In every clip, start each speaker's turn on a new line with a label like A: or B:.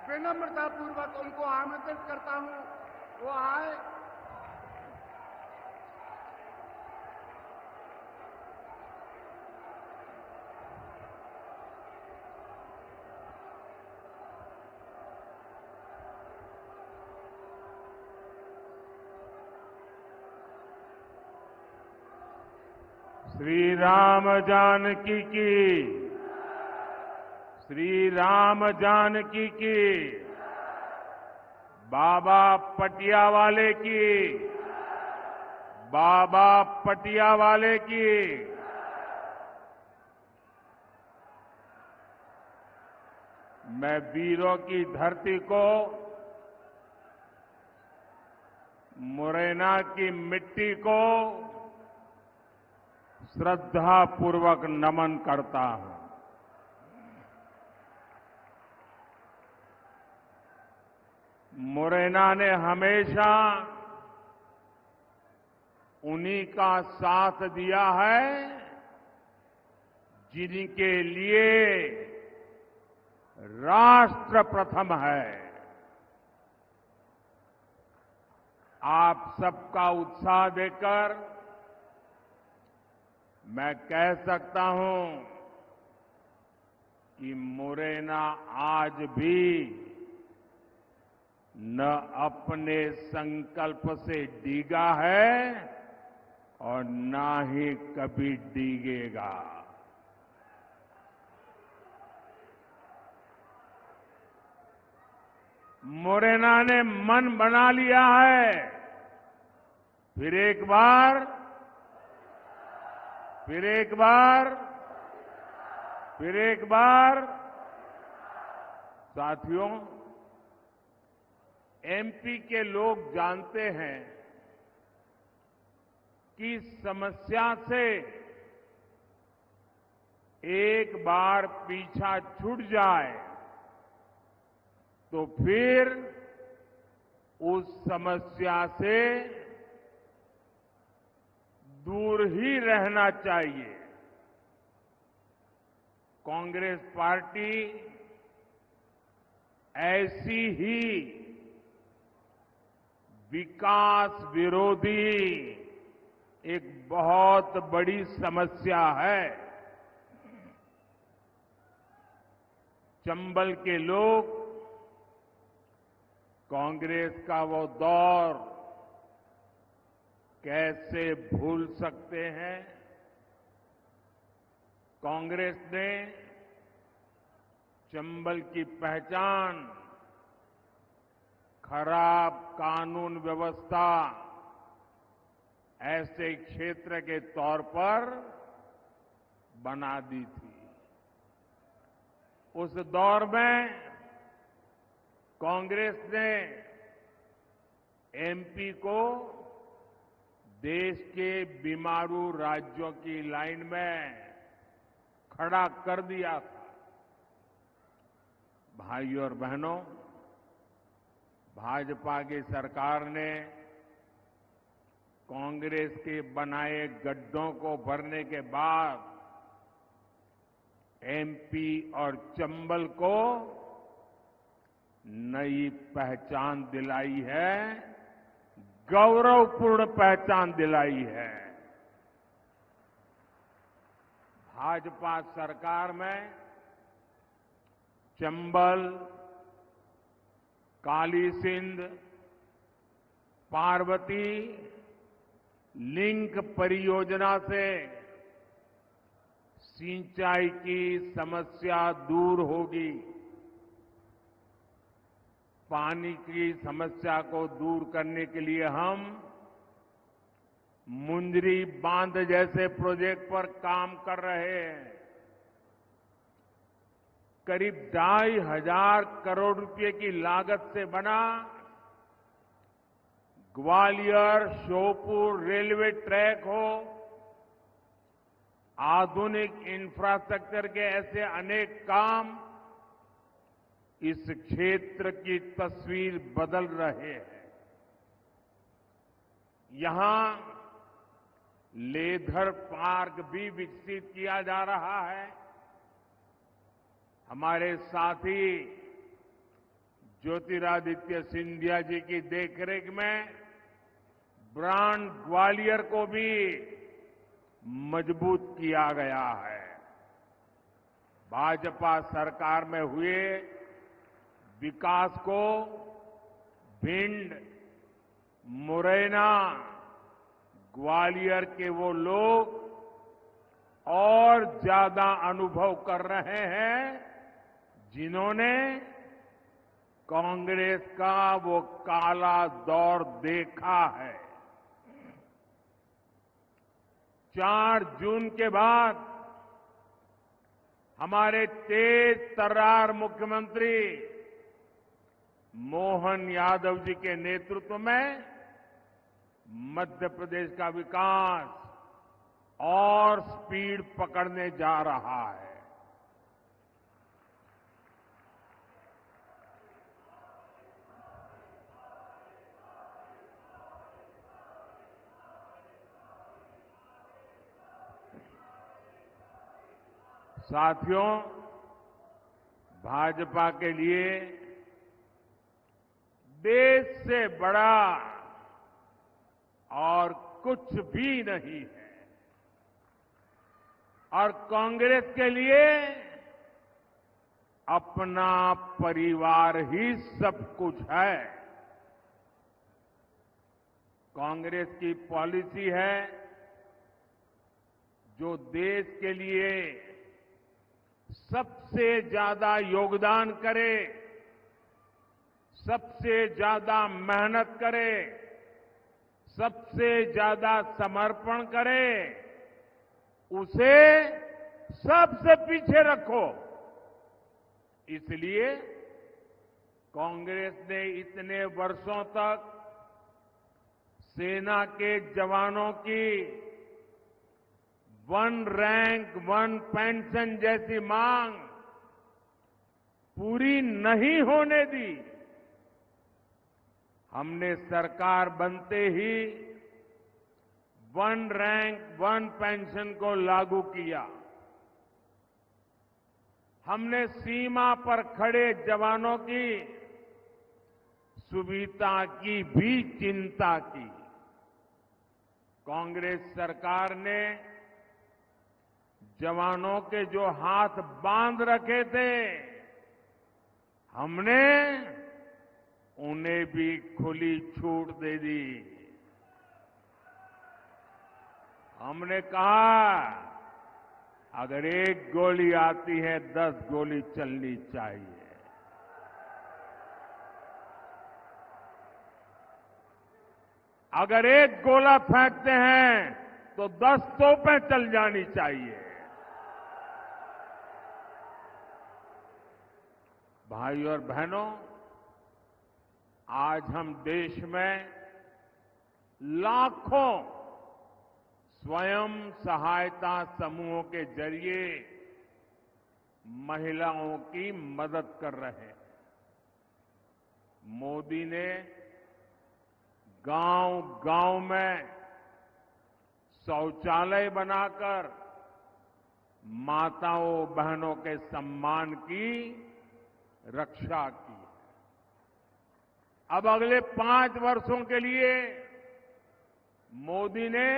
A: विनम्रता पूर्वक उनको आमंत्रित करता हूं, वो आए।
B: श्री राम जानकी की, श्री राम जानकी की, बाबा पटियावाले की, बाबा पटियावाले की। मैं वीरों की धरती को, मुरैना की मिट्टी को श्रद्धापूर्वक नमन करता हूं। मुरैना ने हमेशा उन्हीं का साथ दिया है जिनके लिए राष्ट्र प्रथम है। आप सबका उत्साह देखकर मैं कह सकता हूं कि मुरैना आज भी न अपने संकल्प से डिगा है और न ही कभी डिगेगा। मुरैना ने मन बना लिया है। फिर एक बार, फिर एक बार, फिर एक बार। साथियों, एमपी के लोग जानते हैं कि समस्या से एक बार पीछा छूट जाए तो फिर उस समस्या से दूर ही रहना चाहिए। कांग्रेस पार्टी ऐसी ही विकास विरोधी एक बहुत बड़ी समस्या है। चंबल के लोग कांग्रेस का वो दौर कैसे भूल सकते हैं। कांग्रेस ने चंबल की पहचान खराब कानून व्यवस्था ऐसे क्षेत्र के तौर पर बना दी थी। उस दौर में कांग्रेस ने एमपी को देश के बीमारू राज्यों की लाइन में खड़ा कर दिया था। भाइयों और बहनों, भाजपा की सरकार ने कांग्रेस के बनाए गड्ढों को भरने के बाद एमपी और चंबल को नई पहचान दिलाई है, गौरवपूर्ण पहचान दिलाई है। भाजपा सरकार में चंबल, काली सिंध, पार्वती लिंक परियोजना से सिंचाई की समस्या दूर होगी। पानी की समस्या को दूर करने के लिए हम मुंदरी बांध जैसे प्रोजेक्ट पर काम कर रहे हैं। करीब 2,500 करोड़ रुपए की लागत से बना ग्वालियर श्योपुर रेलवे ट्रैक हो, आधुनिक इंफ्रास्ट्रक्चर के ऐसे अनेक काम इस क्षेत्र की तस्वीर बदल रहे हैं। यहां लेदर पार्क भी विकसित किया जा रहा है। हमारे साथी ज्योतिरादित्य सिंधिया जी की देखरेख में ब्रांड ग्वालियर को भी मजबूत किया गया है। भाजपा सरकार में हुए विकास को भिंड, मुरैना, ग्वालियर के वो लोग और ज्यादा अनुभव कर रहे हैं जिन्होंने कांग्रेस का वो काला दौर देखा है। 4 जून के बाद हमारे तेज तर्रार मुख्यमंत्री मोहन यादव जी के नेतृत्व में मध्य प्रदेश का विकास और स्पीड पकड़ने जा रहा है। साथियों, भाजपा के लिए देश से बड़ा और कुछ भी नहीं है और कांग्रेस के लिए अपना परिवार ही सब कुछ है। कांग्रेस की पॉलिसी है जो देश के लिए सबसे ज्यादा योगदान करे, सबसे ज्यादा मेहनत करे, सबसे ज्यादा समर्पण करे, उसे सबसे पीछे रखो। इसलिए कांग्रेस ने इतने वर्षों तक सेना के जवानों की 1 रैंक 1 पेंशन जैसी मांग पूरी नहीं होने दी। हमने सरकार बनते ही 1 रैंक 1 पेंशन को लागू किया। हमने सीमा पर खड़े जवानों की सुविधा की भी चिंता की। कांग्रेस सरकार ने जवानों के जो हाथ बांध रखे थे, हमने उन्हें भी खुली छूट दे दी। हमने कहा अगर 1 गोली आती है 10 गोली चलनी चाहिए। अगर 1 गोला फेंकते हैं तो 10 तोपें चल जानी चाहिए। भाई और बहनों, आज हम देश में लाखों स्वयं सहायता समूहों के जरिए महिलाओं की मदद कर रहे हैं। मोदी ने गांव-गांव में शौचालय बनाकर माताओं बहनों के सम्मान की रक्षा की। अब अगले 5 वर्षों के लिए मोदी ने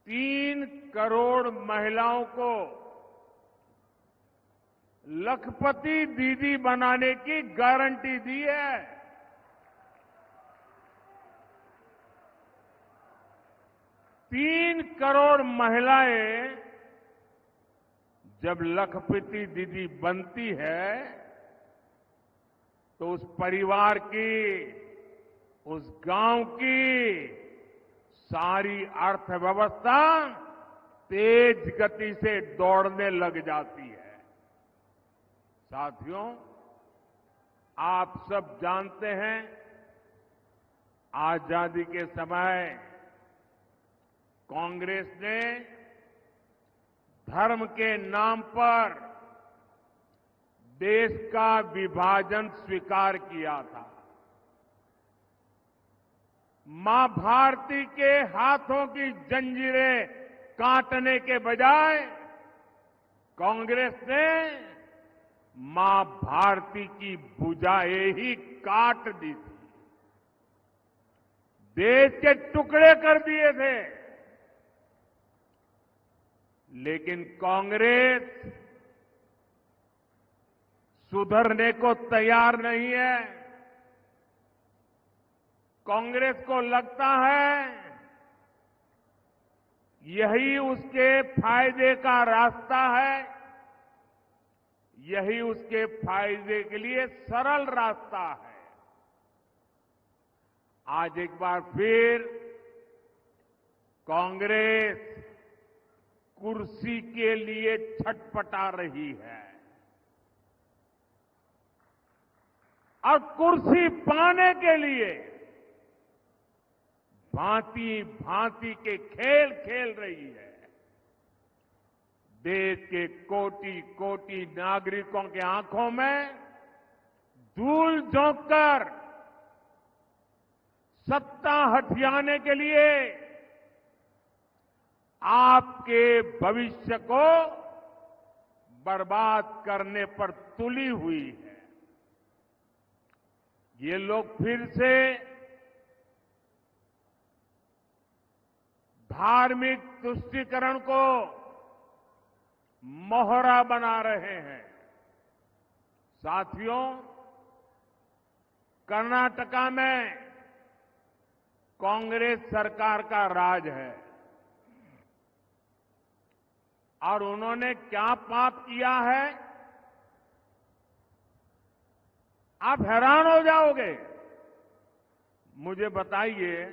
B: 3 करोड़ महिलाओं को लखपति दीदी बनाने की गारंटी दी है। 3 करोड़ महिलाएं जब लखपति दीदी बनती है तो उस परिवार की, उस गांव की सारी अर्थव्यवस्था तेज गति से दौड़ने लग जाती है। साथियों, आप सब जानते हैं आजादी के समय कांग्रेस ने धर्म के नाम पर देश का विभाजन स्वीकार किया था। मां भारती के हाथों की जंजीरें काटने के बजाय कांग्रेस ने मां भारती की भुजाएं ही काट दी थी, देश के टुकड़े कर दिए थे। लेकिन कांग्रेस सुधरने को तैयार नहीं है। कांग्रेस को लगता है यही उसके फायदे का रास्ता है, यही उसके फायदे के लिए सरल रास्ता है। आज एक बार फिर कांग्रेस कुर्सी के लिए छटपटा रही है और कुर्सी पाने के लिए भांति भांति के खेल खेल रही है। देश के कोटि कोटि नागरिकों के आंखों में धूल झोंककर सत्ता हथियाने के लिए आपके भविष्य को बर्बाद करने पर तुली हुई है। ये लोग फिर से धार्मिक तुष्टीकरण को मोहरा बना रहे हैं। साथियों, कर्नाटका में कांग्रेस सरकार का राज है और उन्होंने क्या पाप किया है, आप हैरान हो जाओगे। मुझे बताइए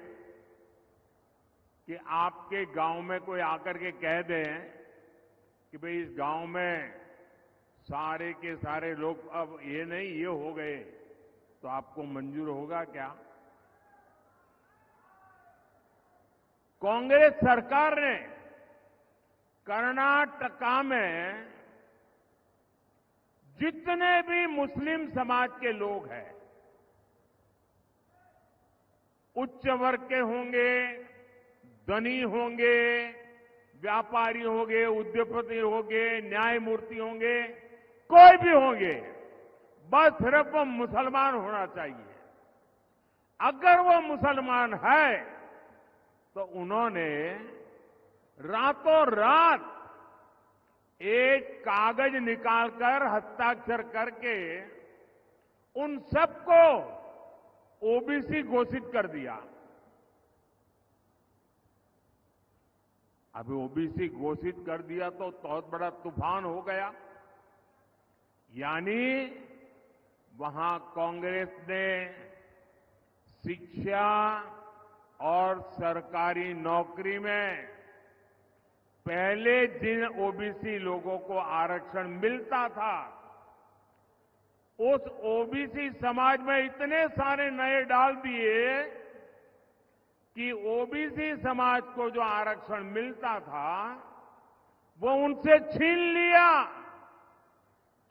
B: कि आपके गांव में कोई आकर के कह दे कि भाई इस गांव में सारे के सारे लोग अब ये नहीं ये हो गए, तो आपको मंजूर होगा क्या? कांग्रेस सरकार ने कर्नाटका में जितने भी मुस्लिम समाज के लोग हैं, उच्च वर्ग के होंगे, धनी होंगे, व्यापारी होंगे, उद्योगपति होंगे, न्यायमूर्ति होंगे, कोई भी होंगे, बस सिर्फ वो मुसलमान होना चाहिए। अगर वो मुसलमान है तो उन्होंने रातों रात एक कागज निकालकर हस्ताक्षर करके उन सबको ओबीसी घोषित कर दिया। अभी ओबीसी घोषित कर दिया तो बहुत बड़ा तूफान हो गया। यानी वहां कांग्रेस ने शिक्षा और सरकारी नौकरी में पहले जिन ओबीसी लोगों को आरक्षण मिलता था, उस ओबीसी समाज में इतने सारे नए डाल दिए कि ओबीसी समाज को जो आरक्षण मिलता था वो उनसे छीन लिया,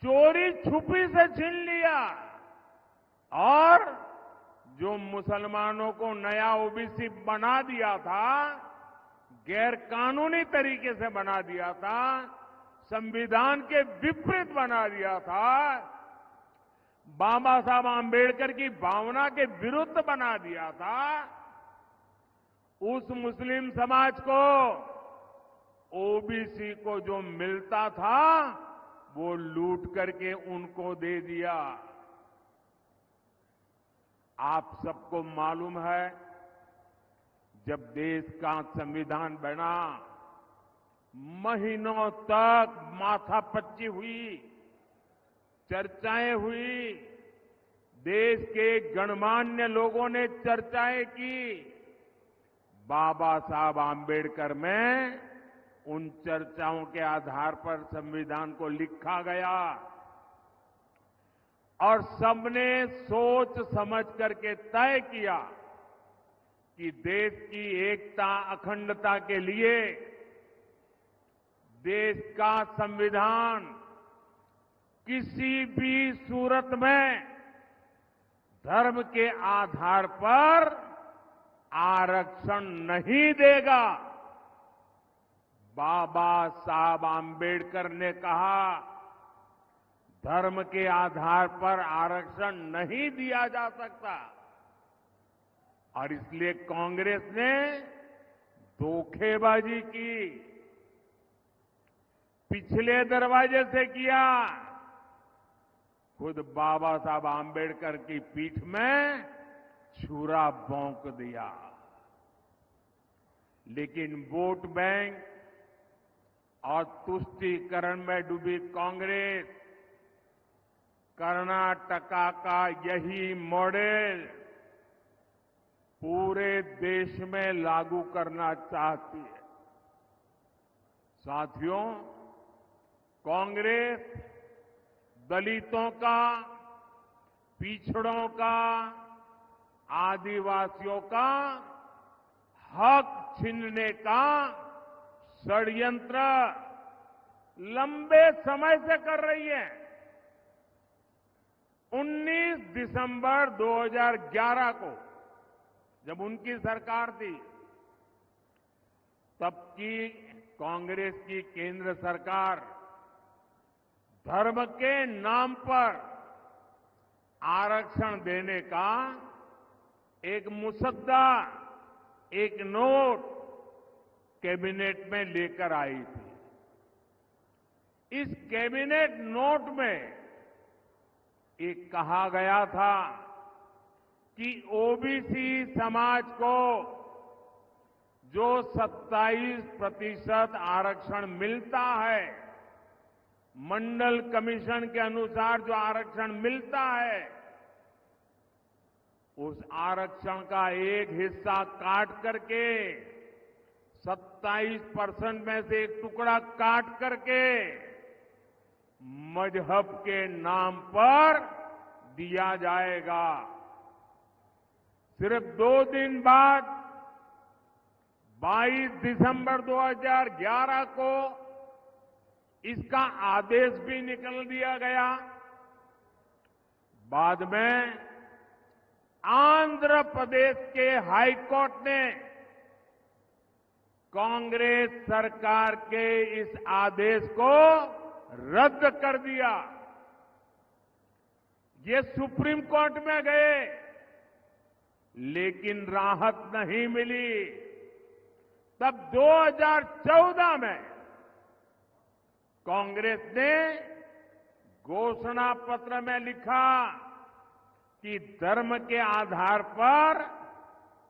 B: चोरी छुपी से छीन लिया। और जो मुसलमानों को नया ओबीसी बना दिया था, गैर कानूनी तरीके से बना दिया था, संविधान के विपरीत बना दिया था, बाबा साहब आंबेडकर की भावना के विरुद्ध बना दिया था, उस मुस्लिम समाज को ओबीसी को जो मिलता था वो लूट करके उनको दे दिया। आप सबको मालूम है, जब देश का संविधान बना, महीनों तक माथापच्ची हुई, चर्चाएं हुई, देश के गणमान्य लोगों ने चर्चाएं की। बाबा साहब आंबेडकर में उन चर्चाओं के आधार पर संविधान को लिखा गया और सबने सोच समझ करके तय किया कि देश की एकता अखंडता के लिए देश का संविधान किसी भी सूरत में धर्म के आधार पर आरक्षण नहीं देगा। बाबा साहब आंबेडकर ने कहा, धर्म के आधार पर आरक्षण नहीं दिया जा सकता और इसलिए कांग्रेस ने धोखेबाजी की, पिछले दरवाजे से किया। खुद बाबा साहब आंबेडकर की पीठ में छुरा भोंक दिया। लेकिन वोट बैंक और तुष्टीकरण में डूबी कांग्रेस कर्नाटका का यही मॉडल पूरे देश में लागू करना चाहती है। साथियों, कांग्रेस दलितों का, पिछड़ों का, आदिवासियों का हक छीनने का षड्यंत्र लंबे समय से कर रही है। 19 दिसंबर 2011 को जब उनकी सरकार थी, तब की कांग्रेस की केंद्र सरकार धर्म के नाम पर आरक्षण देने का एक मुसद्दा, एक नोट कैबिनेट में लेकर आई थी। इस कैबिनेट नोट में एक कहा गया था कि ओबीसी समाज को जो 27% आरक्षण मिलता है, मंडल कमीशन के अनुसार जो आरक्षण मिलता है, उस आरक्षण का एक हिस्सा काट करके 27% में से एक टुकड़ा काट करके मजहब के नाम पर दिया जाएगा। सिर्फ 2 दिन बाद 22 दिसंबर 2011 को इसका आदेश भी निकल दिया गया। बाद में आंध्र प्रदेश के हाई कोर्ट ने कांग्रेस सरकार के इस आदेश को रद्द कर दिया। ये सुप्रीम कोर्ट में गए, लेकिन राहत नहीं मिली। तब 2014 में कांग्रेस ने घोषणा पत्र में लिखा कि धर्म के आधार पर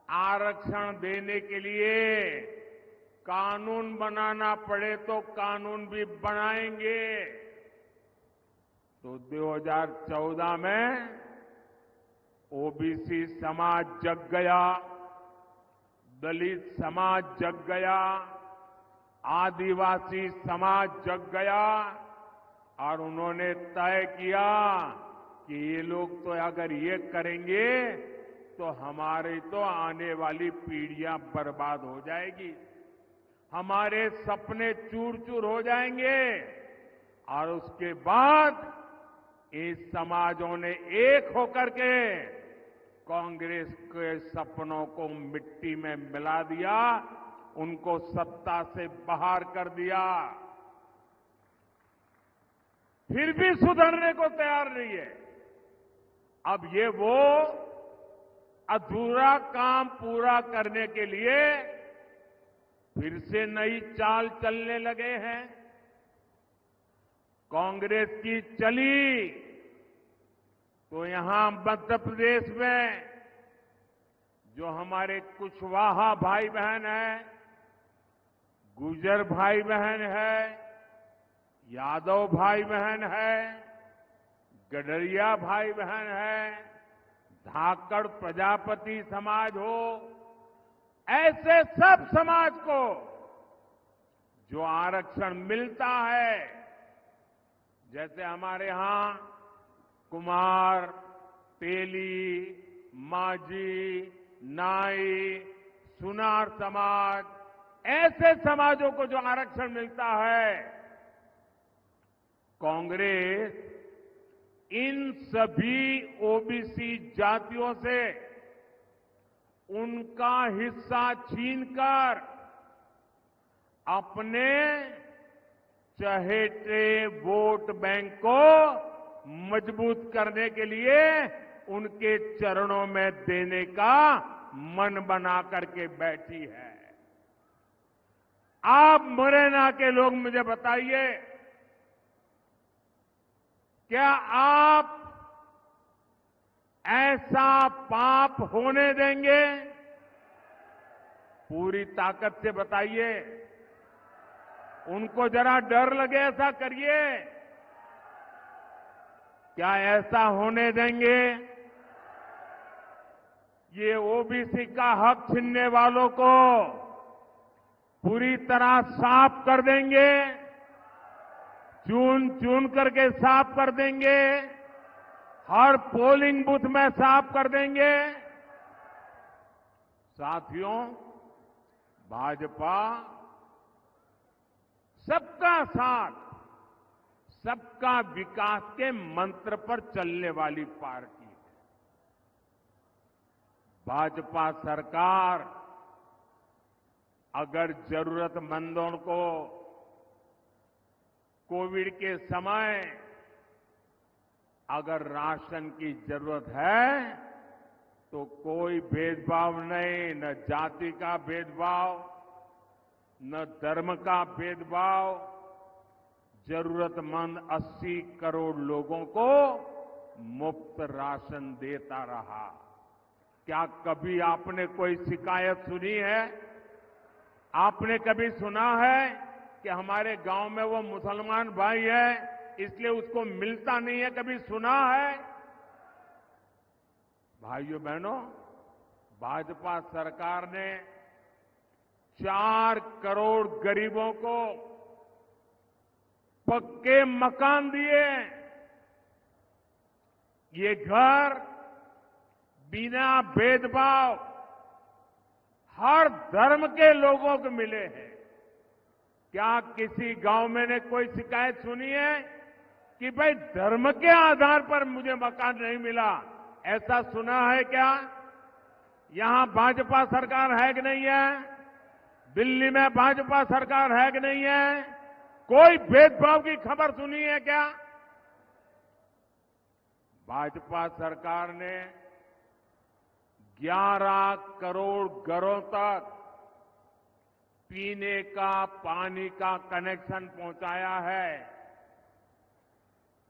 B: आरक्षण देने के लिए कानून बनाना पड़े तो कानून भी बनाएंगे। तो 2014 में ओबीसी समाज जग गया, दलित समाज जग गया, आदिवासी समाज जग गया और उन्होंने तय किया कि ये लोग तो अगर ये करेंगे तो हमारी तो आने वाली पीढ़ियां बर्बाद हो जाएगी, हमारे सपने चूर चूर हो जाएंगे। और उसके बाद इस समाजों ने एक होकर के कांग्रेस के सपनों को मिट्टी में मिला दिया, उनको सत्ता से बाहर कर दिया। फिर भी सुधरने को तैयार नहीं है। अब ये वो अधूरा काम पूरा करने के लिए फिर से नई चाल चलने लगे हैं। कांग्रेस की चली तो यहां मध्य प्रदेश में जो हमारे कुशवाहा भाई बहन हैं, गुर्जर भाई बहन है, यादव भाई बहन है, गडरिया भाई बहन है, धाकड़ प्रजापति समाज हो, ऐसे सब समाज को जो आरक्षण मिलता है, जैसे हमारे यहां कुमार, तेली, माझी, नाई, सुनार समाज, ऐसे समाजों को जो आरक्षण मिलता है, कांग्रेस इन सभी ओबीसी जातियों से उनका हिस्सा छीनकर अपने चहेते वोट बैंक को मजबूत करने के लिए उनके चरणों में देने का मन बना करके बैठी है। आप मुरैना के लोग मुझे बताइए, क्या आप ऐसा पाप होने देंगे? पूरी ताकत से बताइए। उनको जरा डर लगे ऐसा करिए। क्या ऐसा होने देंगे? ये ओबीसी का हक छीनने वालों को पूरी तरह साफ कर देंगे, चुन चुन करके साफ कर देंगे, हर पोलिंग बूथ में साफ कर देंगे। साथियों, भाजपा सबका साथ, सबका विकास के मंत्र पर चलने वाली पार्टी है। भाजपा सरकार अगर जरूरतमंदों को कोविड के समय अगर राशन की जरूरत है तो कोई भेदभाव नहीं, न जाति का भेदभाव, न धर्म का भेदभाव, जरूरतमंद 80 करोड़ लोगों को मुफ्त राशन देता रहा। क्या कभी आपने कोई शिकायत सुनी है? आपने कभी सुना है कि हमारे गांव में वो मुसलमान भाई है इसलिए उसको मिलता नहीं है? कभी सुना है? भाइयों बहनों, भाजपा सरकार ने 4 करोड़ गरीबों को पक्के मकान दिए। ये घर बिना भेदभाव हर धर्म के लोगों को मिले हैं। क्या किसी गांव में ने कोई शिकायत सुनी है कि भाई धर्म के आधार पर मुझे मकान नहीं मिला? ऐसा सुना है क्या? यहां भाजपा सरकार है कि नहीं है? दिल्ली में भाजपा सरकार है कि नहीं है? कोई भेदभाव की खबर सुनी है क्या? भाजपा सरकार ने 11 करोड़ घरों तक पीने का पानी का कनेक्शन पहुंचाया है।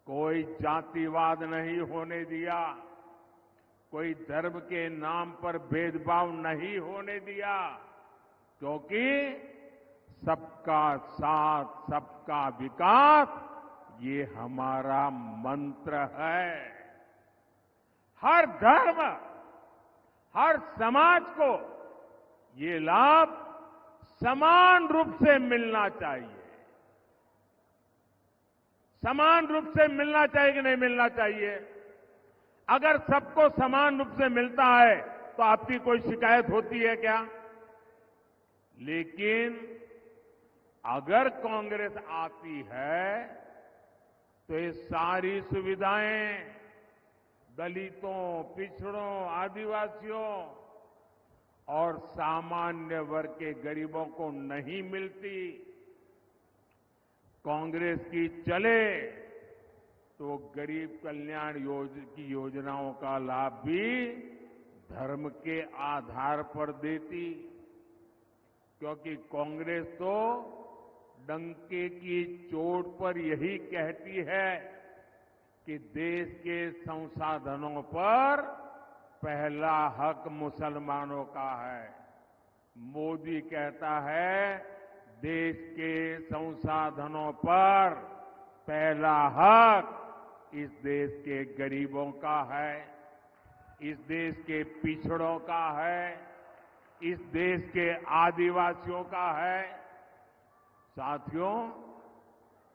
B: कोई जातिवाद नहीं होने दिया, कोई धर्म के नाम पर भेदभाव नहीं होने दिया, क्योंकि सबका साथ, सबका विकास ये हमारा मंत्र है। हर धर्म, हर समाज को ये लाभ समान रूप से मिलना चाहिए। समान रूप से मिलना चाहिए कि नहीं मिलना चाहिए? अगर सबको समान रूप से मिलता है तो आपकी कोई शिकायत होती है क्या? लेकिन अगर कांग्रेस आती है तो ये सारी सुविधाएं दलितों, पिछड़ों, आदिवासियों और सामान्य वर्ग के गरीबों को नहीं मिलती। कांग्रेस की चले तो गरीब कल्याण की योजनाओं का लाभ भी धर्म के आधार पर देती, क्योंकि कांग्रेस तो डंके की चोट पर यही कहती है कि देश के संसाधनों पर पहला हक मुसलमानों का है। मोदी कहता है देश के संसाधनों पर पहला हक इस देश के गरीबों का है, इस देश के पिछड़ों का है, इस देश के आदिवासियों का है। साथियों,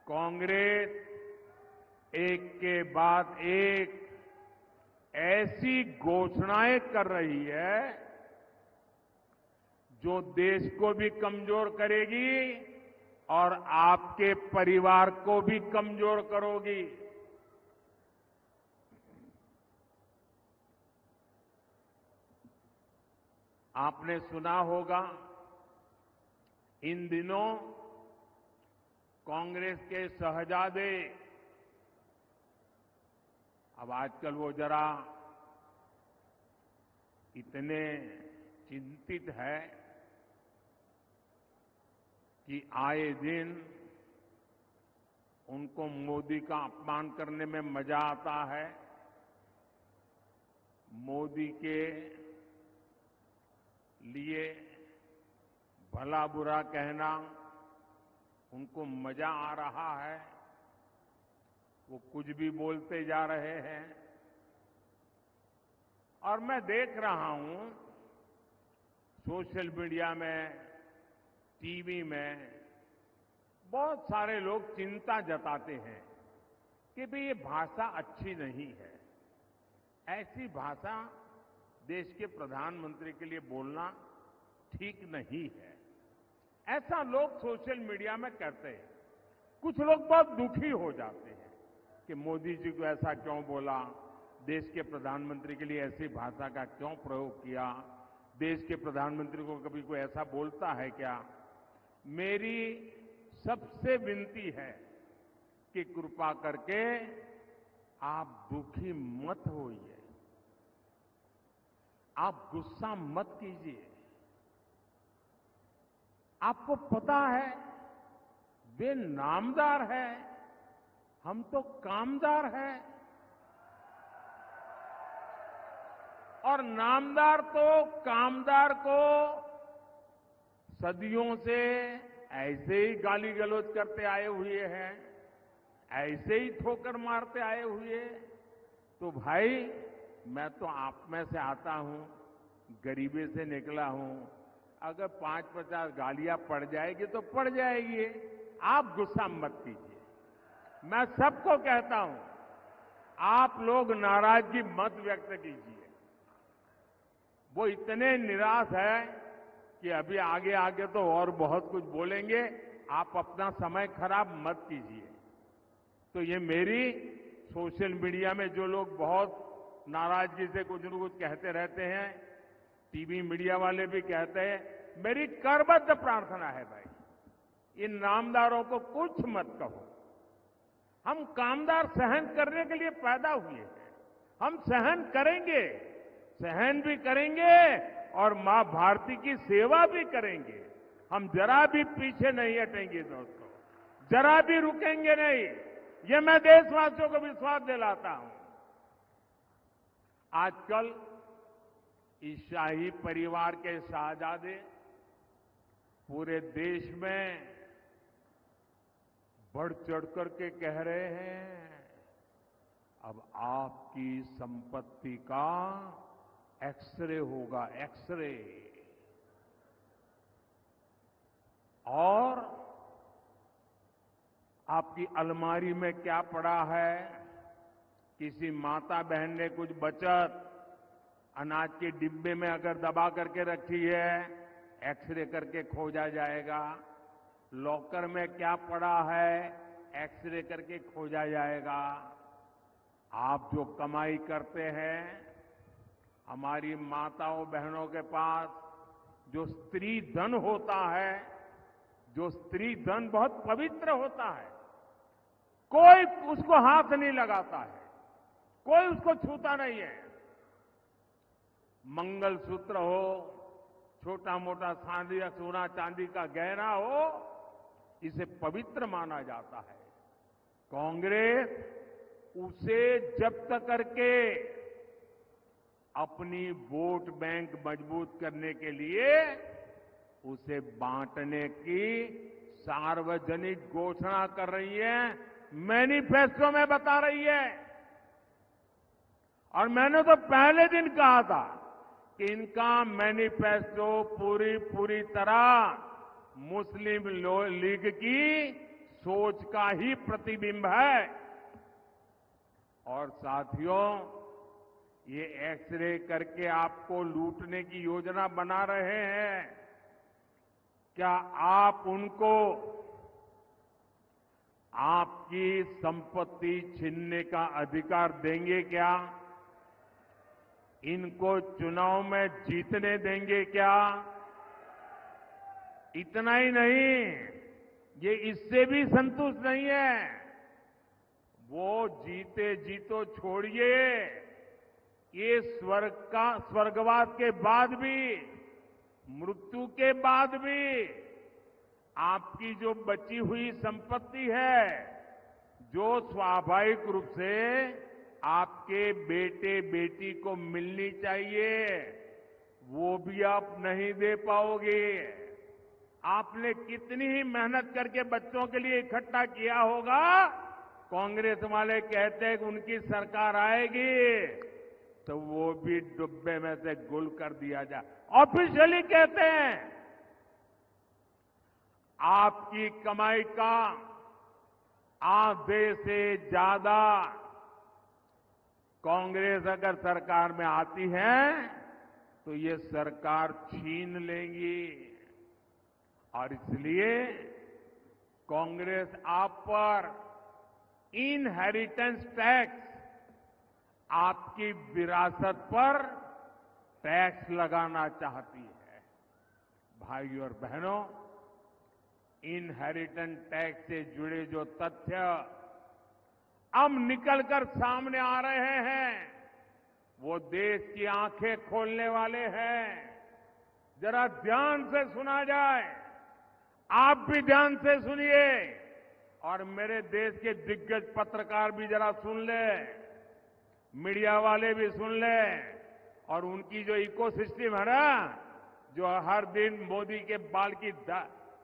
B: कांग्रेस एक के बाद एक ऐसी घोषणाएं कर रही है जो देश को भी कमजोर करेगी और आपके परिवार को भी कमजोर करोगी। आपने सुना होगा इन दिनों कांग्रेस के शहजादे अब आजकल वो जरा इतने चिंतित है कि आए दिन उनको मोदी का अपमान करने में मजा आता है। मोदी के लिए भला बुरा कहना उनको मजा आ रहा है। वो कुछ भी बोलते जा रहे हैं और मैं देख रहा हूं सोशल मीडिया में, टीवी में बहुत सारे लोग चिंता जताते हैं कि भाई ये भाषा अच्छी नहीं है। ऐसी भाषा देश के प्रधानमंत्री के लिए बोलना ठीक नहीं है, ऐसा लोग सोशल मीडिया में कहते हैं। कुछ लोग बहुत दुखी हो जाते हैं कि मोदी जी को ऐसा क्यों बोला, देश के प्रधानमंत्री के लिए ऐसी भाषा का क्यों प्रयोग किया, देश के प्रधानमंत्री को कभी कोई ऐसा बोलता है क्या। मेरी सबसे विनती है कि कृपा करके आप दुखी मत होइए, आप गुस्सा मत कीजिए। आपको पता है वे नामदार है, हम तो कामदार हैं। और नामदार तो कामदार को सदियों से ऐसे ही गाली गलौज करते आए हुए हैं, ऐसे ही ठोकर मारते आए हुए। तो भाई मैं तो आप में से आता हूं, गरीबी से निकला हूं। अगर 5-50 गालियां पड़ जाएगी तो पड़ जाएगी, आप गुस्सा मत कीजिए। मैं सबको कहता हूं, आप लोग नाराजगी मत व्यक्त कीजिए। वो इतने निराश है कि अभी आगे आगे तो और बहुत कुछ बोलेंगे, आप अपना समय खराब मत कीजिए। तो ये मेरी सोशल मीडिया में जो लोग बहुत नाराजगी से कुछ न कुछ कहते रहते हैं, टीवी मीडिया वाले भी कहते हैं, मेरी करबद्ध प्रार्थना है भाई, इन नामदारों को कुछ मत कहो। हम कामदार सहन करने के लिए पैदा हुए हैं, हम सहन करेंगे, सहन भी करेंगे और मां भारती की सेवा भी करेंगे। हम जरा भी पीछे नहीं हटेंगे दोस्तों, जरा भी रुकेंगे नहीं। ये मैं देशवासियों को विश्वास दिलाता हूं। आजकल इस शाही परिवार के शाहजादे पूरे देश में बढ़ चढ़ करके कह रहे हैं, अब आपकी संपत्ति का एक्सरे होगा, एक्सरे। और आपकी अलमारी में क्या पड़ा है, किसी माता बहन ने कुछ बचत अनाज के डिब्बे में अगर दबा करके रखी है, एक्सरे करके खोजा जाएगा। लॉकर में क्या पड़ा है, एक्सरे करके खोजा जाएगा। आप जो कमाई करते हैं, हमारी माताओं बहनों के पास जो स्त्री धन होता है, जो स्त्री धन बहुत पवित्र होता है, कोई उसको हाथ नहीं लगाता है, कोई उसको छूता नहीं है। मंगलसूत्र हो, छोटा मोटा सोना चांदी का गहना हो, इसे पवित्र माना जाता है। कांग्रेस उसे जब्त करके अपनी वोट बैंक मजबूत करने के लिए उसे बांटने की सार्वजनिक घोषणा कर रही है, मैनिफेस्टो में बता रही है। और मैंने तो पहले दिन कहा था कि इनका मैनिफेस्टो पूरी तरह मुस्लिम लीग की सोच का ही प्रतिबिंब है। और साथियों, ये एक्सरे करके आपको लूटने की योजना बना रहे हैं। क्या आप उनको आपकी संपत्ति छीनने का अधिकार देंगे क्या? इनको चुनाव में जीतने देंगे क्या? इतना ही नहीं, ये इससे भी संतुष्ट नहीं है, वो जीते जी तो छोड़िए, ये स्वर्गवास के बाद भी, मृत्यु के बाद भी आपकी जो बची हुई संपत्ति है, जो स्वाभाविक रूप से आपके बेटे बेटी को मिलनी चाहिए, वो भी आप नहीं दे पाओगे। आपने कितनी ही मेहनत करके बच्चों के लिए इकट्ठा किया होगा। कांग्रेस वाले कहते हैं कि उनकी सरकार आएगी तो वो भी डुब्बे में से गुल कर दिया जाए। ऑफिशियली कहते हैं आपकी कमाई का आधे से ज्यादा कांग्रेस अगर सरकार में आती है तो ये सरकार छीन लेंगी। और इसलिए कांग्रेस आप पर इनहेरिटेंस टैक्स, आपकी विरासत पर टैक्स लगाना चाहती है। भाइयों और बहनों, इनहेरिटेंस टैक्स से जुड़े जो तथ्य अब निकलकर सामने आ रहे हैं, वो देश की आंखें खोलने वाले हैं। जरा ध्यान से सुना जाए, आप भी ध्यान से सुनिए और मेरे देश के दिग्गज पत्रकार भी जरा सुन ले, मीडिया वाले भी सुन ले, और उनकी जो इकोसिस्टम है ना, जो हर दिन मोदी के बाल की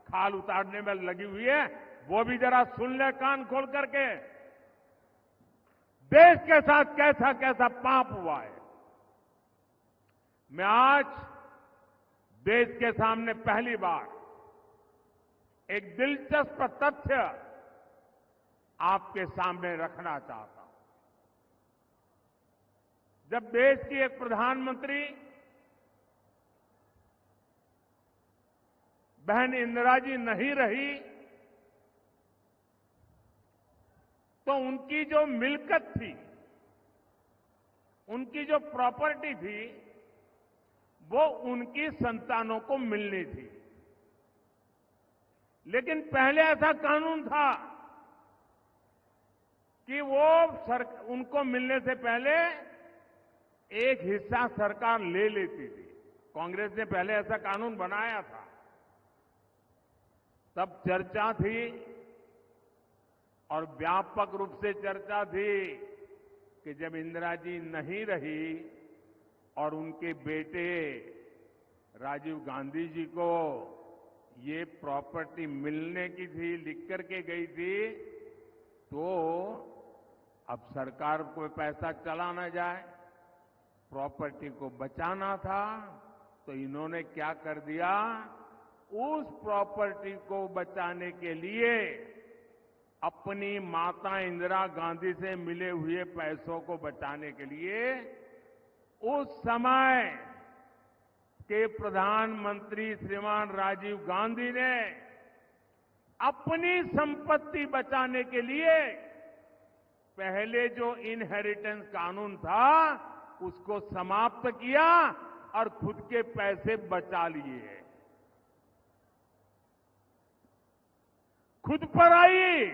B: खाल उतारने में लगी हुई है, वो भी जरा सुन ले कान खोल करके। देश के साथ कैसा कैसा पाप हुआ है। मैं आज देश के सामने पहली बार एक दिलचस्प तथ्य आपके सामने रखना चाहता हूं। जब देश की एक प्रधानमंत्री बहन इंदिरा जी नहीं रही तो उनकी जो मिल्कत थी, उनकी जो प्रॉपर्टी थी, वो उनकी संतानों को मिलनी थी। लेकिन पहले ऐसा कानून था कि वो उनको मिलने से पहले एक हिस्सा सरकार ले लेती थी। कांग्रेस ने पहले ऐसा कानून बनाया था। तब चर्चा थी और व्यापक रूप से चर्चा थी कि जब इंदिरा जी नहीं रही और उनके बेटे राजीव गांधी जी को ये प्रॉपर्टी मिलने की थी, लिख करके गई थी, तो अब सरकार को पैसा चला ना जाए, प्रॉपर्टी को बचाना था, तो इन्होंने क्या कर दिया, उस प्रॉपर्टी को बचाने के लिए अपनी माता इंदिरा गांधी से मिले हुए पैसों को बचाने के लिए उस समय के प्रधानमंत्री श्रीमान राजीव गांधी ने अपनी संपत्ति बचाने के लिए पहले जो इनहेरिटेंस कानून था उसको समाप्त किया और खुद के पैसे बचा लिए। खुद पर आई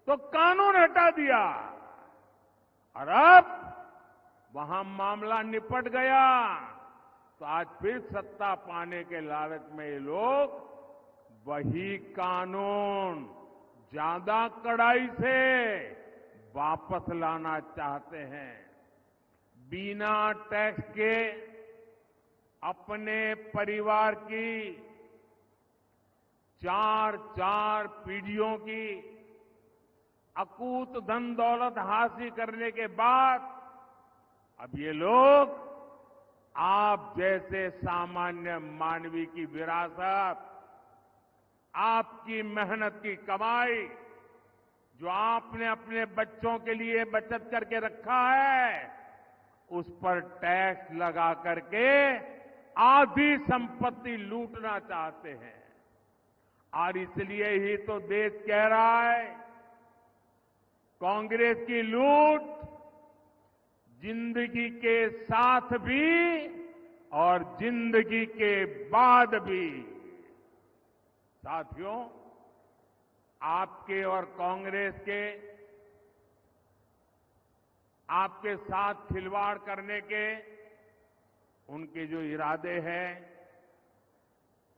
B: तो कानून हटा दिया और अब वहां मामला निपट गया। तो आज फिर सत्ता पाने के लालच में ये लोग वही कानून ज्यादा कड़ाई से वापस लाना चाहते हैं। बिना टैक्स के अपने परिवार की 4 पीढ़ियों की अकूत धन दौलत हासिल करने के बाद अब ये लोग आप जैसे सामान्य मानवी की विरासत, आपकी मेहनत की कमाई, जो आपने अपने बच्चों के लिए बचत करके रखा है, उस पर टैक्स लगा करके आधी संपत्ति लूटना चाहते हैं। और इसलिए ही तो देश कह रहा है कांग्रेस की लूट जिंदगी के साथ भी और जिंदगी के बाद भी। साथियों, आपके और कांग्रेस के आपके साथ खिलवाड़ करने के उनके जो इरादे हैं,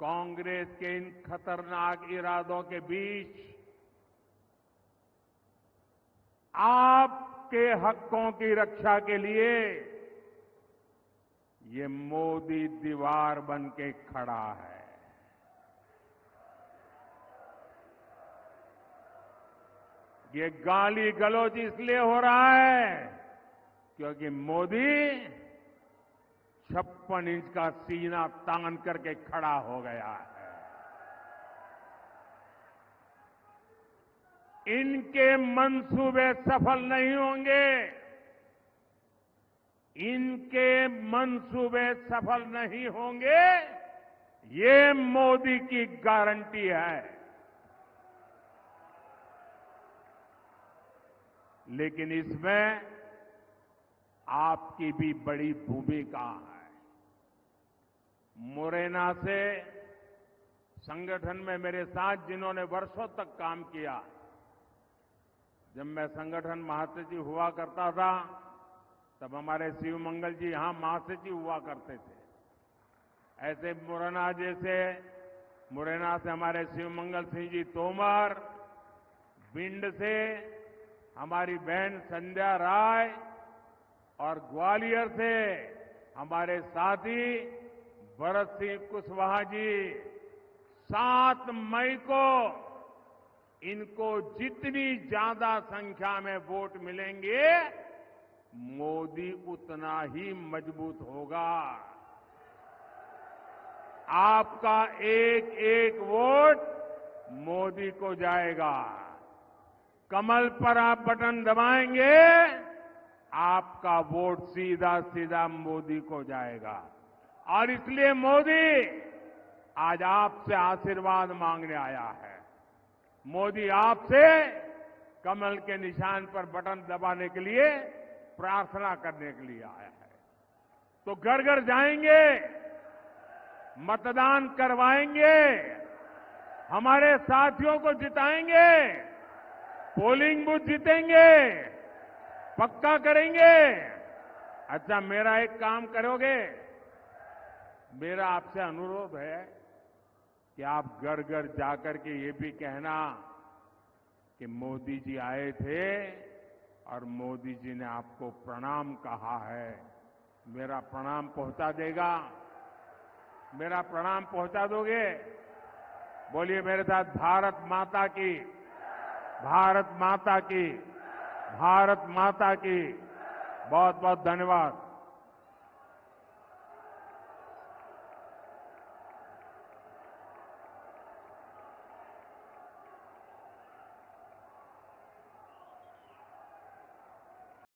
B: कांग्रेस के इन खतरनाक इरादों के बीच आपके हकों की रक्षा के लिए ये मोदी दीवार बन के खड़ा है। ये गाली गलौज इसलिए हो रहा है क्योंकि मोदी 56 इंच का सीना तान करके खड़ा हो गया है। इनके मंसूबे सफल नहीं होंगे, इनके मंसूबे सफल नहीं होंगे, ये मोदी की गारंटी है। लेकिन इसमें आपकी भी बड़ी भूमिका है। मुरैना से संगठन में मेरे साथ जिन्होंने वर्षों तक काम किया, जब मैं संगठन महासचिव हुआ करता था तब हमारे शिव मंगल जी यहां महासचिव हुआ करते थे। ऐसे मुरैना से हमारे शिव मंगल सिंह जी तोमर, भिंड से हमारी बहन संध्या राय और ग्वालियर से हमारे साथी भरत सिंह कुशवाहा जी 7 मई को इनको जितनी ज्यादा संख्या में वोट मिलेंगे मोदी उतना ही मजबूत होगा। आपका एक एक वोट मोदी को जाएगा। कमल पर आप बटन दबाएंगे, आपका वोट सीधा सीधा मोदी को जाएगा। और इसलिए मोदी आज आपसे आशीर्वाद मांगने आया है। मोदी आपसे कमल के निशान पर बटन दबाने के लिए प्रार्थना करने के लिए आया है। तो घर घर जाएंगे, मतदान करवाएंगे, हमारे साथियों को जिताएंगे, पोलिंग बूथ जीतेंगे, पक्का करेंगे। अच्छा, मेरा एक काम करोगे? मेरा आपसे अनुरोध है कि आप घर घर जाकर के ये भी कहना कि मोदी जी आए थे और मोदी जी ने आपको प्रणाम कहा है। मेरा प्रणाम पहुंचा देगा? मेरा प्रणाम पहुंचा दोगे? बोलिए मेरे साथ, भारत माता की, भारत माता की, भारत माता की। बहुत बहुत धन्यवाद।